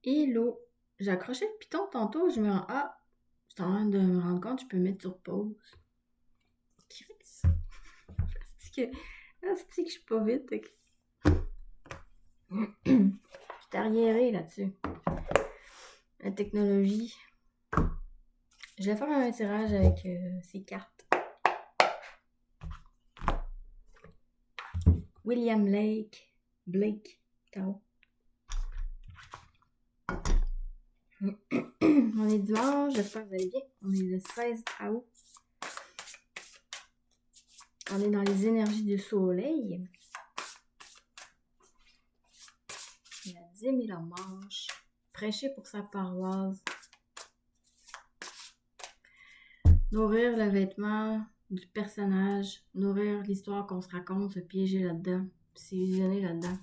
Hello! J'ai accroché le piton tantôt, je me rends. Ah! Je suis en train de me rendre compte, je peux mettre sur pause. Chris! Est-ce que je suis pas vite? Je suis arriérée là-dessus. La technologie. Je vais faire un tirage avec ces cartes. William Blake. Tarot. On est dimanche, j'espère que vous allez bien. On est le 16 août. On est dans les énergies du soleil. Il a 10 000 manches. Prêcher pour sa paroisse. Nourrir le vêtement du personnage. Nourrir l'histoire qu'on se raconte, se piéger là-dedans. S'illusionner là-dedans.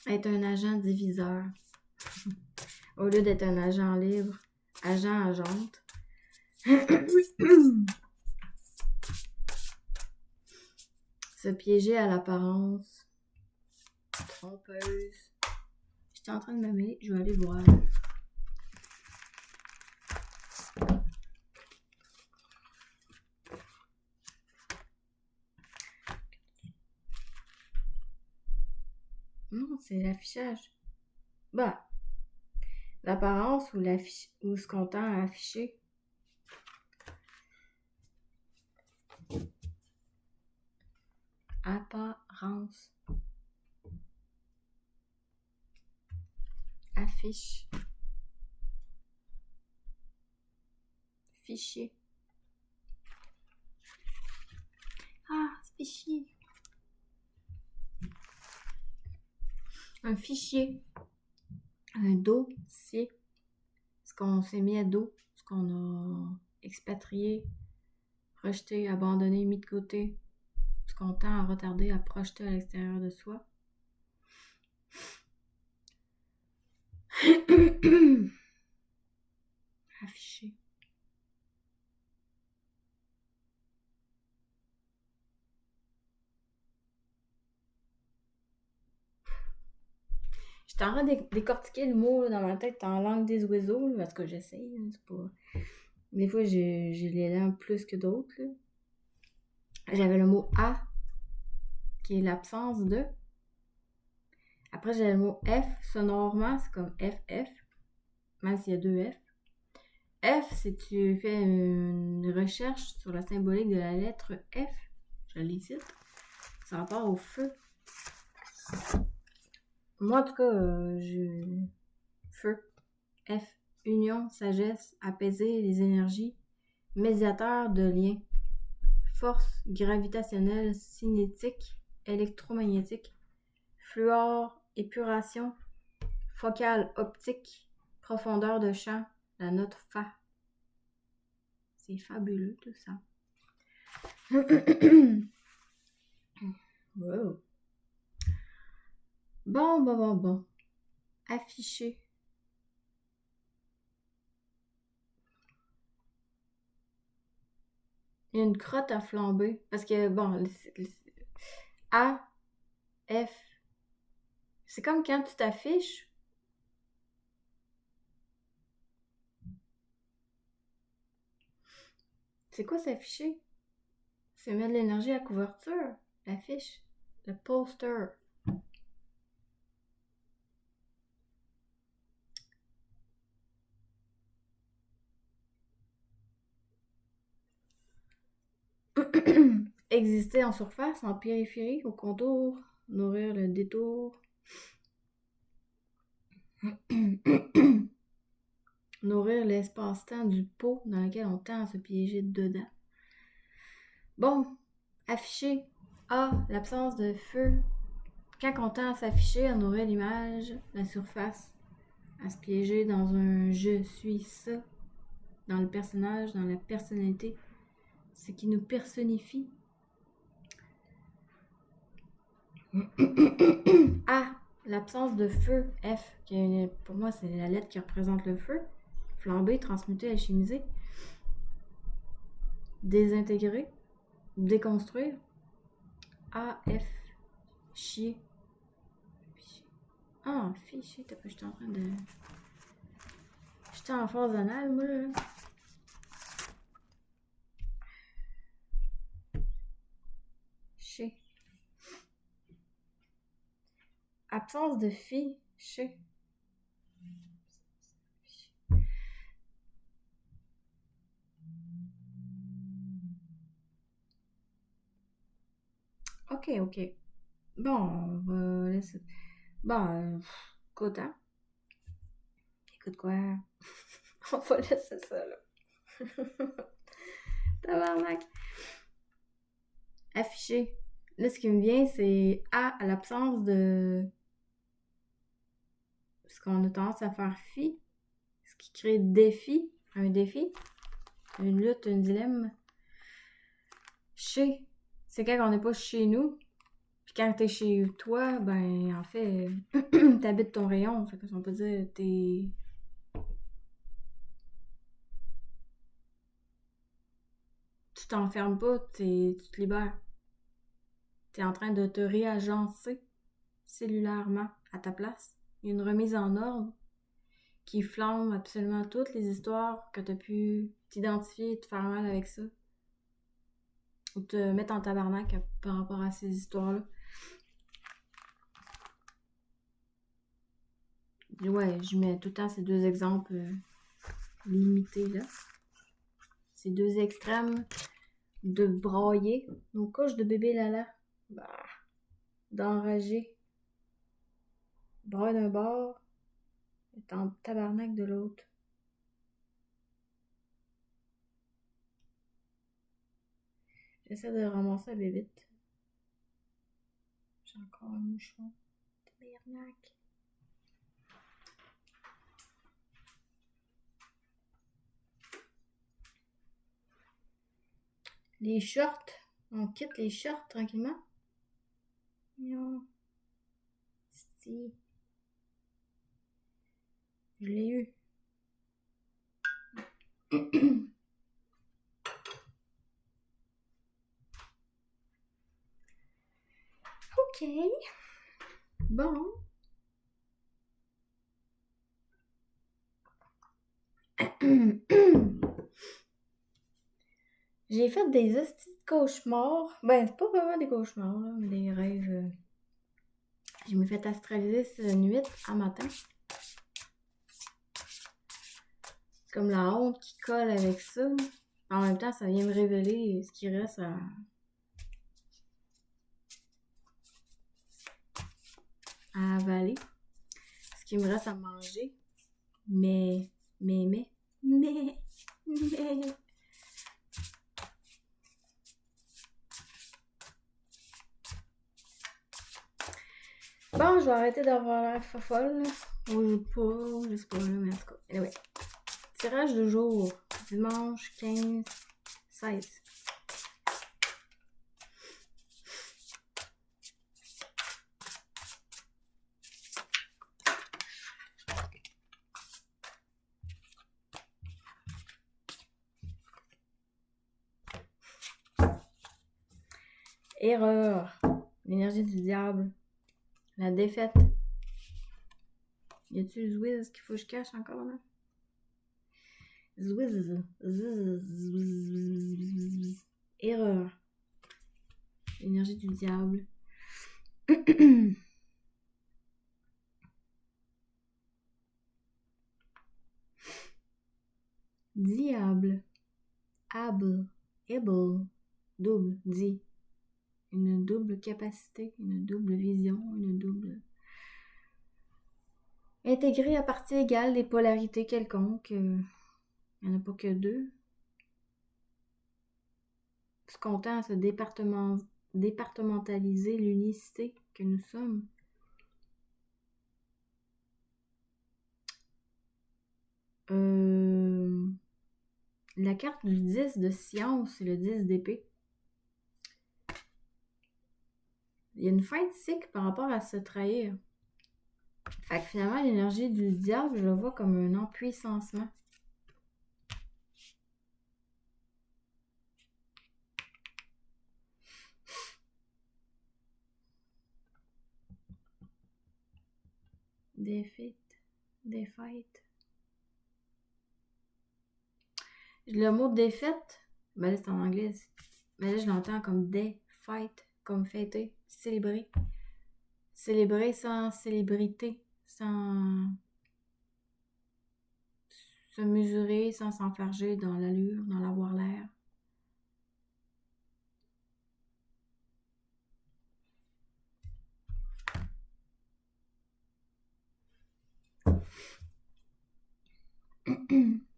Être un agent diviseur. Au lieu d'être un agent libre. Agente. Se piéger à l'apparence. Trompeuse. J'étais en train de me mêler, je vais aller voir. Non, c'est l'affichage. Bah, l'apparence ou ce qu'on tend à afficher. Apparence. Affiche. Fichier. Ah, c'est fichier. Un fichier. Un dossier. Ce qu'on s'est mis à dos. Ce qu'on a expatrié, rejeté, abandonné, mis de côté. Ce qu'on tend à retarder, à projeter à l'extérieur de soi. Afficher. J'étais en train de décortiquer le mot là, dans ma tête en langue des oiseaux, là, parce que j'essaye. C'est pas... Des fois, j'ai les langues plus que d'autres. Là. J'avais le mot A, qui est l'absence de. Après, j'avais le mot F, sonorement, c'est comme FF, même s'il y a deux F. F, c'est que tu fais une recherche sur la symbolique de la lettre F. Je l'ai ici. Ça rapport au feu. Moi, en tout cas, feu. F. Union, sagesse, apaiser les énergies, médiateur de liens, force gravitationnelle, cinétique, électromagnétique, fluor, épuration, focale optique, profondeur de champ, la note Fa. C'est fabuleux tout ça. Wow. Bon. Afficher. Il y a une crotte à flamber. Parce que, bon, A, F. C'est comme quand tu t'affiches. C'est quoi s'afficher? C'est mettre de l'énergie à la couverture. L'affiche. Le poster. Exister en surface, en périphérie, au contour, nourrir le détour. Nourrir l'espace-temps du pot dans lequel on tend à se piéger dedans. Bon, afficher. A, l'absence de feu. Quand on tend à s'afficher, à nourrir l'image, la surface, à se piéger dans un je suis ça, dans le personnage, dans la personnalité, ce qui nous personnifie. A, l'absence de feu. F, pour moi, c'est la lettre qui représente le feu. Flamber, transmuter, alchimiser. désintégrer, déconstruire. A, F, chier. Ah, fichier, t'as pas, j'étais en train de... J'étais en phase anale, moi, là. Chier. Absence de fi, chier. Ok, ok. Bon, on va laisser... Bon, écoute, hein? Écoute quoi? On va laisser ça, là. Tabarnak. Afficher. Là, ce qui me vient, c'est A, à l'absence de... Ce qu'on a tendance à faire fi. Ce qui crée défi. Un défi. Une lutte, un dilemme. Chez. C'est quand on n'est pas chez nous. Puis quand t'es chez toi, ben, en fait, t'habites ton rayon. Fait que on peut dire, t'es... Tu t'enfermes pas, tu te libères. T'es en train de te réagencer cellulairement à ta place. Il y a une remise en ordre qui flambe absolument toutes les histoires que t'as pu t'identifier et te faire mal avec ça. Ou te mettre en tabarnak par rapport à ces histoires-là. Ouais, je mets tout le temps ces deux exemples limités là. Ces deux extrêmes de broyer nos couches de bébé Lala. Bah, d'enrager. Broye d'un bord et en tabarnak de l'autre. J'essaie de ramasser la bébite. J'ai encore un moucheron. Tabarnak. Les shorts. On quitte les shorts tranquillement. Non. Si. Je l'ai eu. Ok. Bon. J'ai fait des hosties de cauchemars. Ben, c'est pas vraiment des cauchemars, là, mais des rêves. Je me fait astraliser cette nuit à matin. C'est comme la honte qui colle avec ça. En même temps, ça vient me révéler ce qui reste à avaler. Ce qui me reste à manger. Mais. Bon, je vais arrêter d'avoir l'air folle. Ou pas, je sais pas, mais en tout cas. Anyway. Tirage de jour. Dimanche 15-16. Erreur. L'énergie du diable. La défaite. Y a-tu Zwiz qu'il faut que je cache encore là? Zwiz. Erreur. L'énergie du diable. Diable. Able. Able. Double. Dit. Une double capacité, une double vision, une double... Intégrer à partie égale des polarités quelconques. Il n'y en a pas que deux. Se comptant à se départementaliser l'unicité que nous sommes. La carte du 10 de science, c'est le 10 d'épée. Il y a une fin de cycle par rapport à se trahir. Fait que finalement, l'énergie du diable, je le vois comme un empuissancement. Defeat. Defeat. Le mot défaite, ben là c'est en anglais. Mais là je l'entends comme fight, comme fêter, célébrer. Célébrer sans célébrité, sans se mesurer, sans s'enfarger dans l'allure, dans l'avoir l'air.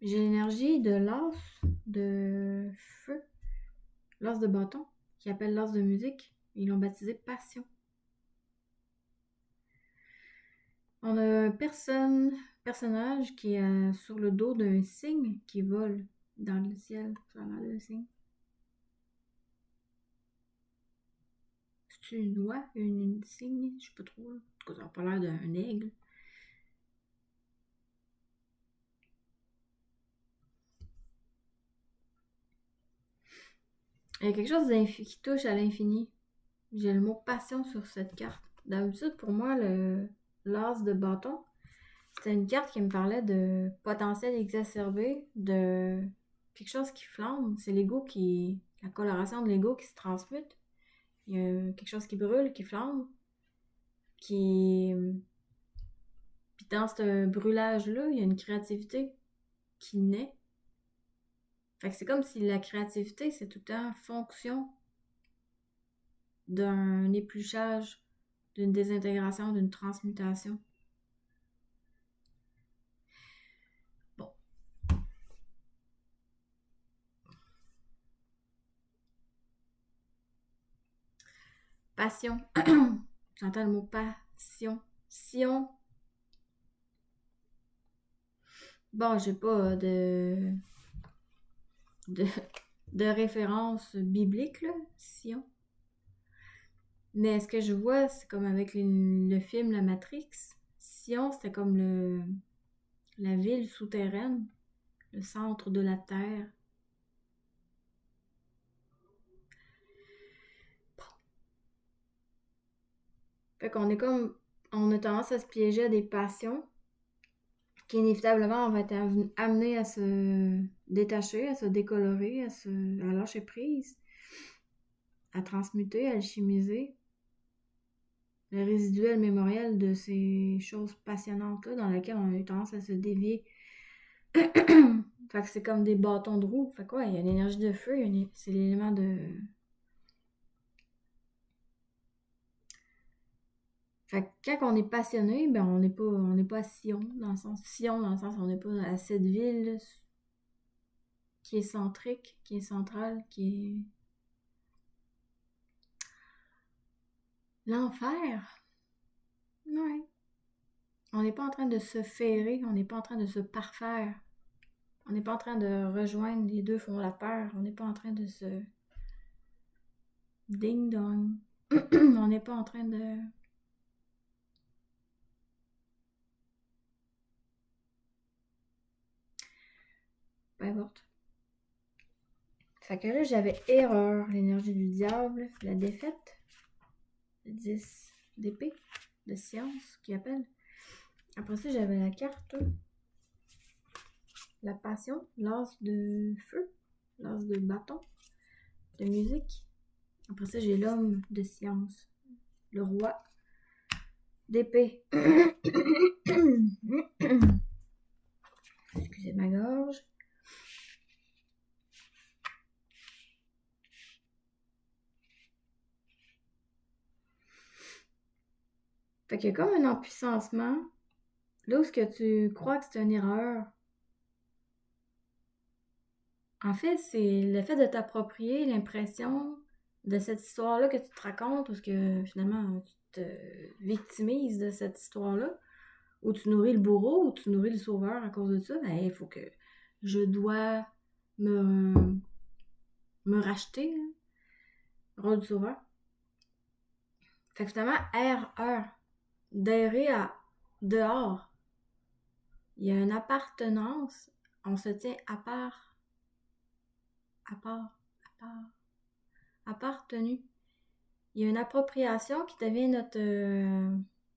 J'ai l'énergie de l'as de feu, l'as de bâton, qui appelle l'as de musique. Ils l'ont baptisé passion. On a un personnage qui est sur le dos d'un cygne qui vole dans le ciel. Ça a l'air d'un cygne. C'est une oie, une cygne, je sais pas trop. En tout cas, ça n'a pas l'air d'un aigle. Il y a quelque chose qui touche à l'infini. J'ai le mot passion sur cette carte. D'habitude, pour moi, l'as de bâton, c'était une carte qui me parlait de potentiel exacerbé, de quelque chose qui flambe. C'est la coloration de l'ego qui se transmute. Il y a quelque chose qui brûle, qui flambe, Puis dans ce brûlage-là, il y a une créativité qui naît. Fait que c'est comme si la créativité, c'est tout le temps fonction d'un épluchage, d'une désintégration, d'une transmutation. Bon. Passion. J'entends le mot passion. Sion. Bon, j'ai pas de référence biblique, là. Sion. Mais ce que je vois, c'est comme avec le film La Matrix. Sion, c'était comme la ville souterraine, le centre de la Terre. Fait qu'on est comme... On a tendance à se piéger à des passions qui inévitablement on va être amené à se détacher, à se décolorer, à lâcher prise, à transmuter, à alchimiser le résiduel mémoriel de ces choses passionnantes-là dans lesquelles on a eu tendance à se dévier. Fait que c'est comme des bâtons de roue. Fait que ouais, il y a une énergie de feu, c'est l'élément de... Fait que quand on est passionné, ben on n'est pas Sion, dans le sens on n'est pas à cette ville qui est centrique, qui est centrale, qui est... L'enfer! Ouais. On n'est pas en train de se ferrer, on n'est pas en train de se parfaire. On n'est pas en train de rejoindre, les deux font la peur. On n'est pas en train de se... Ding-dong. On n'est pas en train de... Peu importe. Fait que là, j'avais erreur, l'énergie du diable, la défaite, le 10 d'épée, de science, qui appelle. Après ça, j'avais la carte, la passion, l'as de feu, l'as de bâton, de musique. Après ça, j'ai l'homme de science, le roi d'épée. Excusez ma gorge. Fait qu'il y a comme un empuissancement. Là où est-ce que tu crois que c'est une erreur, en fait, c'est le fait de t'approprier l'impression de cette histoire-là que tu te racontes, parce que finalement, tu te victimises de cette histoire-là, où tu nourris le bourreau, où tu nourris le sauveur à cause de ça. Ben, il faut que je dois me racheter, hein, rôle du sauveur. Fait que finalement, erreur, d'errer à dehors. Il y a une appartenance, on se tient à part, appartenu. Il y a une appropriation qui devient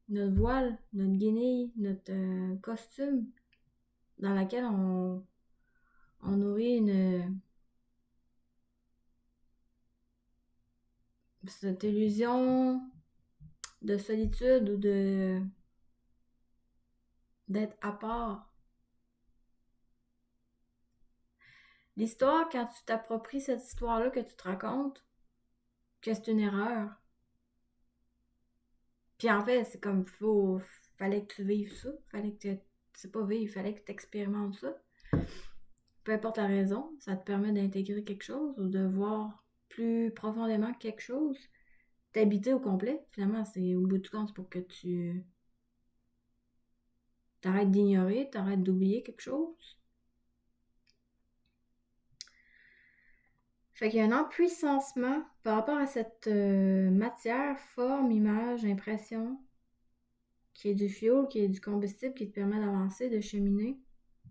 notre voile, notre guenille, notre costume, dans laquelle on nourrit cette illusion de solitude ou d'être à part. L'histoire, quand tu t'appropries cette histoire-là que tu te racontes, que c'est une erreur. Puis en fait, c'est comme, fallait que tu vives ça. Fallait que c'est pas vivre, fallait que tu expérimentes ça. Peu importe la raison, ça te permet d'intégrer quelque chose ou de voir plus profondément quelque chose. T'habiter au complet, finalement, c'est au bout du compte, c'est pour que tu t'arrêtes d'ignorer, t'arrêtes d'oublier quelque chose. Fait qu'il y a un empuissancement par rapport à cette matière, forme, image, impression, qui est du fioul, qui est du combustible, qui te permet d'avancer, de cheminer,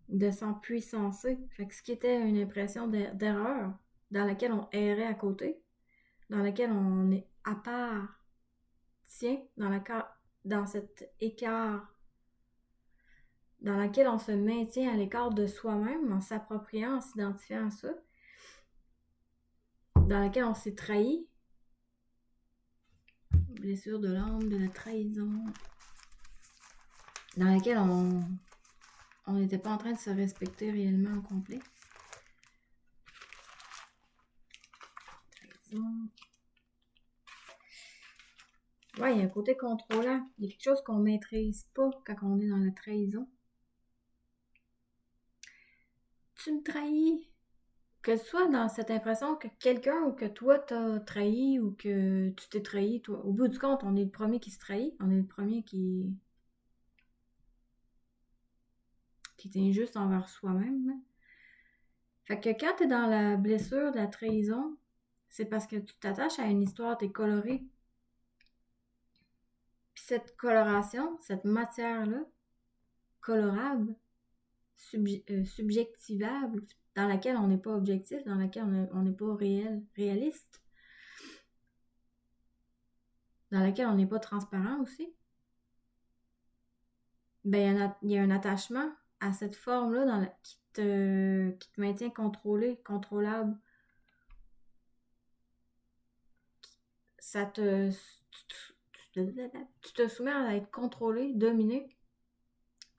de s'empuissancer. Fait que ce qui était une impression d'erreur, dans laquelle on errait à côté, dans laquelle on est à part, tiens, dans cet écart, dans laquelle on se maintient à l'écart de soi-même, en s'appropriant, en s'identifiant à ça, dans laquelle on s'est trahi, blessure de l'âme, de la trahison, dans laquelle on n'était pas en train de se respecter réellement au complet. Trahison. Ouais, il y a un côté contrôlant. Il y a quelque chose qu'on ne maîtrise pas quand on est dans la trahison. Tu me trahis. Que ce soit dans cette impression que quelqu'un ou que toi t'as trahi ou que tu t'es trahi, toi. Au bout du compte, on est le premier qui se trahit. On est le premier qui est injuste envers soi-même. Fait que quand t'es dans la blessure de la trahison, c'est parce que tu t'attaches à une histoire, t'es coloré. Puis cette coloration, cette matière-là, colorable, subjectivable, dans laquelle on n'est pas objectif, dans laquelle on n'est pas réaliste, dans laquelle on n'est pas transparent aussi, ben il y a un attachement à cette forme-là qui te maintient contrôlé, contrôlable. Ça te... Tu te soumets à être contrôlé, dominé,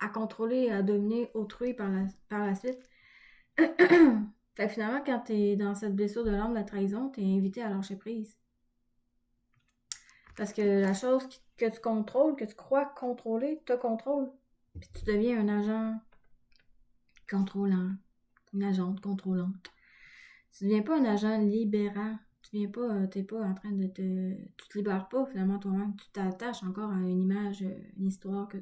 à contrôler, à dominer autrui par la suite. Fait que finalement, quand t'es dans cette blessure de l'âme, la trahison, t'es invité à lâcher prise. Parce que la chose que tu contrôles, que tu crois contrôler, te contrôle. Puis tu deviens un agent contrôlant, une agente contrôlante. Tu deviens pas un agent libérant. Tu viens pas, t'es pas en train de tu te libères pas finalement toi-même. Tu t'attaches encore à une image, une histoire que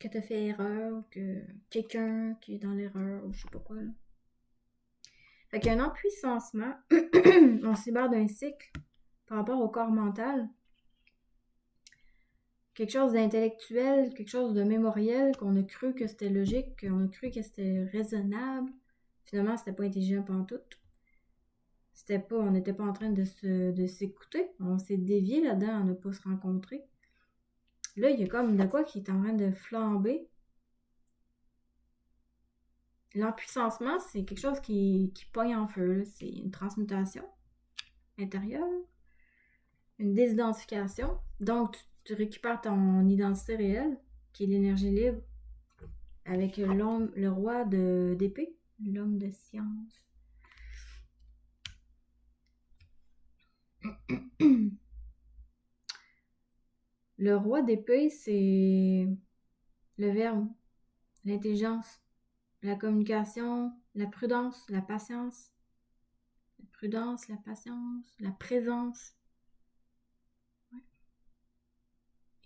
t'as fait erreur, que quelqu'un qui est dans l'erreur, ou je sais pas quoi là. Fait qu'il y a un empuissancement, on se libère d'un cycle par rapport au corps mental. Quelque chose d'intellectuel, quelque chose de mémoriel, qu'on a cru que c'était logique, qu'on a cru que c'était raisonnable. Finalement, c'était pas intelligent pantoute. On n'était pas en train de s'écouter. On s'est dévié là-dedans à ne pas se rencontrer. Là, il y a comme de quoi qui est en train de flamber. L'empuissancement, c'est quelque chose qui pogne en feu. C'est une transmutation intérieure, une désidentification. Donc, tu récupères ton identité réelle, qui est l'énergie libre, avec le roi d'épée, l'homme de science. Le roi d'épée, c'est le verbe, l'intelligence, la communication, la prudence, la patience. La prudence, la patience, la présence. Ouais.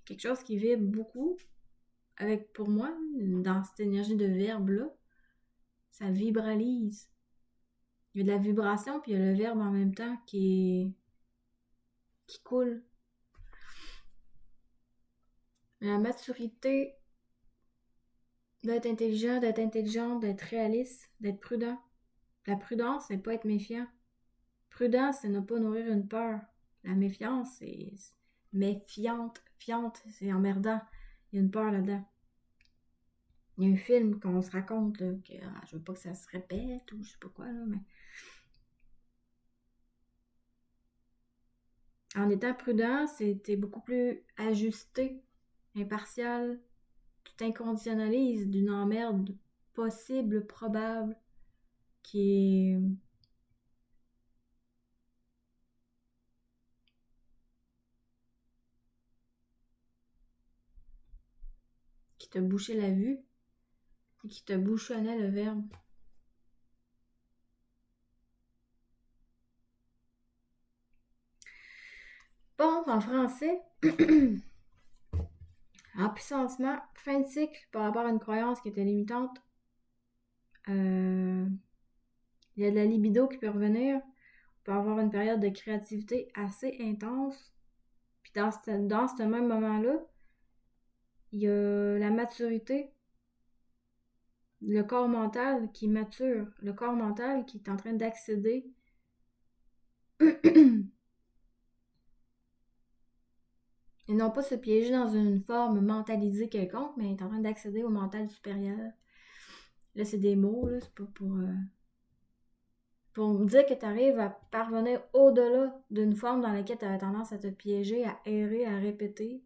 Quelque chose qui vibre beaucoup avec, pour moi, dans cette énergie de verbe-là, ça vibralise. Il y a de la vibration, puis il y a le verbe en même temps qui coule. La maturité d'être intelligent, d'être intelligente, d'être réaliste, d'être prudent. La prudence, c'est pas être méfiant. Prudence, c'est ne pas nourrir une peur. La méfiance, c'est méfiante. fiante, c'est emmerdant. Il y a une peur là-dedans. Il y a un film qu'on se raconte, là, que je veux pas que ça se répète ou je sais pas quoi, là, mais. En étant prudent, c'était beaucoup plus ajusté, impartial. Tu t'inconditionnalises d'une emmerde possible, probable, qui est. Qui te bouchait la vue et qui te bouchonnait le verbe. Bon, en français, empuissancement, fin de cycle par rapport à une croyance qui était limitante. Il y a de la libido qui peut revenir. On peut avoir une période de créativité assez intense. Puis dans ce même moment-là, il y a la maturité, le corps mental qui mature, le corps mental qui est en train d'accéder et non pas se piéger dans une forme mentalisée quelconque, mais est en train d'accéder au mental supérieur. Là, c'est des mots, là, c'est pas pour me dire que tu arrives à parvenir au-delà d'une forme dans laquelle tu avais tendance à te piéger, à errer, à répéter.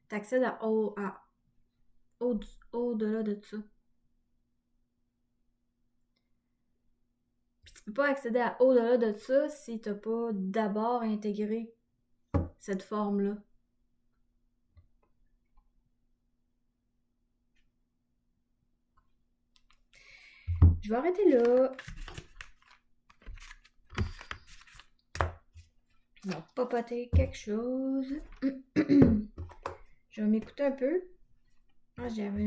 Tu accèdes au-delà de ça. Puis tu peux pas accéder à au-delà de ça si tu n'as pas d'abord intégré cette forme-là. Je vais arrêter là. Je vais papoter quelque chose. Je vais m'écouter un peu. Ah, j'avais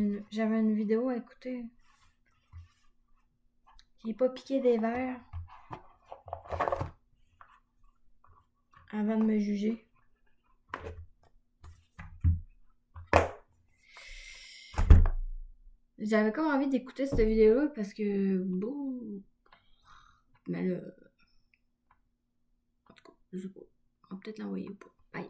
une vidéo à écouter. J'ai pas piqué des verres avant de me juger. J'avais comme envie d'écouter cette vidéo-là parce que bon. Mais là. En tout cas, je sais pas. On va peut-être l'envoyer ou pas. Bye.